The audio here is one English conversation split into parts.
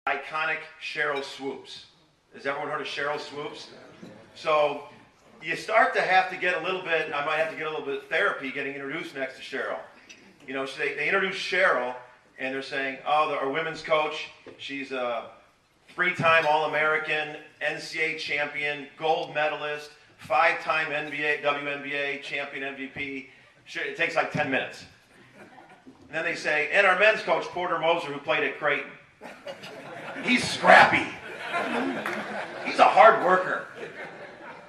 iconic Cheryl swoops. Has everyone heard of Cheryl swoops? So you start to have to get a little bit, I might have to get a little bit of therapy getting introduced next to Cheryl. You know, so they introduce Cheryl, and they're saying, oh, our women's coach, she's a three-time All-American, NCAA champion, gold medalist, five-time NBA, WNBA champion MVP. It takes like 10 minutes. And then they say, and our men's coach, Porter Moser, who played at Creighton. He's scrappy. He's a hard worker.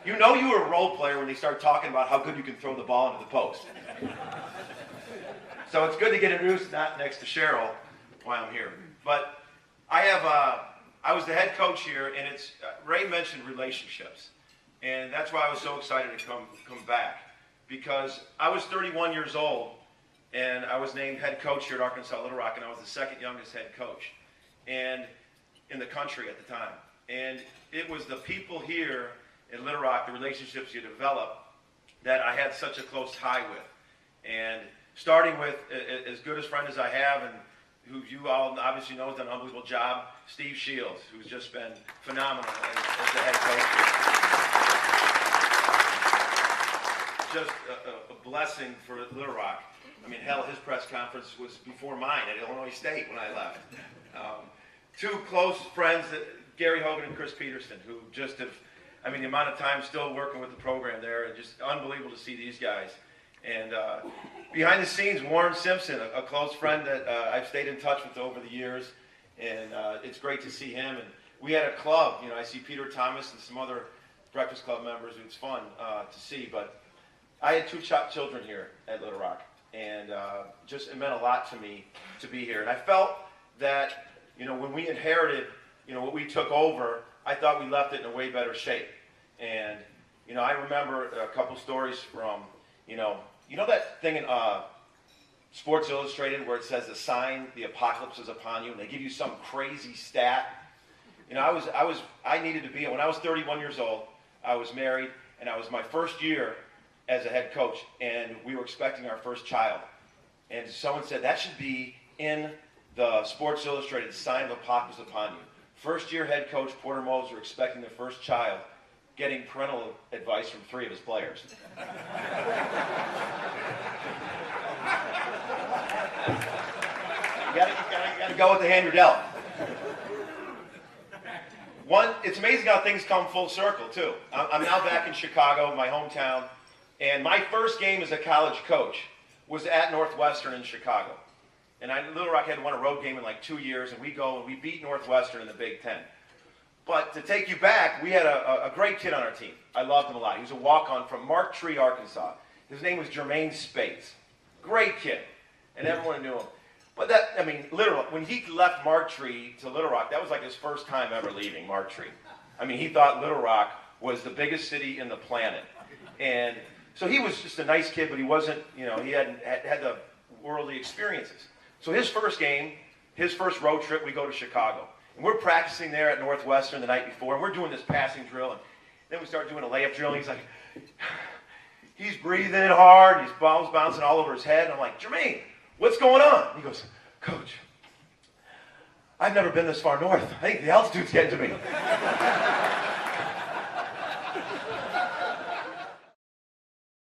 You know you were a role player when they start talking about how good you can throw the ball into the post. So it's good to get introduced, not next to Cheryl, while I'm here. But I was the head coach here, and it's Ray mentioned relationships, and that's why I was so excited to come back, because I was 31 years old, and I was named head coach here at Arkansas Little Rock, and I was the second youngest head coach, and in the country at the time. And it was the people here in Little Rock, the relationships you develop, that I had such a close tie with. And starting with as good a friend as I have, and who you all obviously know has done an unbelievable job, Steve Shields, who's just been phenomenal as the head coach. Just a blessing for Little Rock. I mean, hell, his press conference was before mine at Illinois State when I left. Two close friends, Gary Hogan and Chris Peterson, who just have, I mean, the amount of time still working with the program there, and just unbelievable to see these guys. And behind the scenes, Warren Simpson, a close friend that I've stayed in touch with over the years, and it's great to see him. And we had a club, you know, I see Peter Thomas and some other Breakfast Club members. It's fun to see, but I had two children here at Little Rock, and just it meant a lot to me to be here. And I felt that, you know, when we inherited, you know, what we took over, I thought we left it in a way better shape. And, you know, I remember a couple stories from, you know that thing in Sports Illustrated where it says the sign, the apocalypse is upon you, and they give you some crazy stat. You know, I needed to be, when I was 31 years old, I was married, and I was my first year as a head coach, and we were expecting our first child. And someone said, that should be in the Sports Illustrated sign of apocalypse upon you. First year head coach Porter Moser expecting their first child, getting parental advice from 3 of his players. You gotta go with the hand you're dealt. It's amazing how things come full circle too. I'm now back in Chicago, my hometown, and my first game as a college coach was at Northwestern in Chicago. And Little Rock hadn't won a road game in like 2 years, and we go and we beat Northwestern in the Big Ten. But to take you back, we had a great kid on our team. I loved him a lot. He was a walk-on from Mark Tree, Arkansas. His name was Jermaine Spates. Great kid, and everyone knew him. But that, I mean, literally, when he left Mark Tree to Little Rock, that was like his first time ever leaving Mark Tree. I mean, he thought Little Rock was the biggest city in the planet. And so he was just a nice kid, but he wasn't, you know, he hadn't had the worldly experiences. So his first game, his first road trip, we go to Chicago. And we're practicing there at Northwestern the night before, and we're doing this passing drill, and then we start doing a layup drill, and he's like, he's breathing hard, his ball's bouncing all over his head, and I'm like, Jermaine, what's going on? And he goes, Coach, I've never been this far north. I think the altitude's getting to me.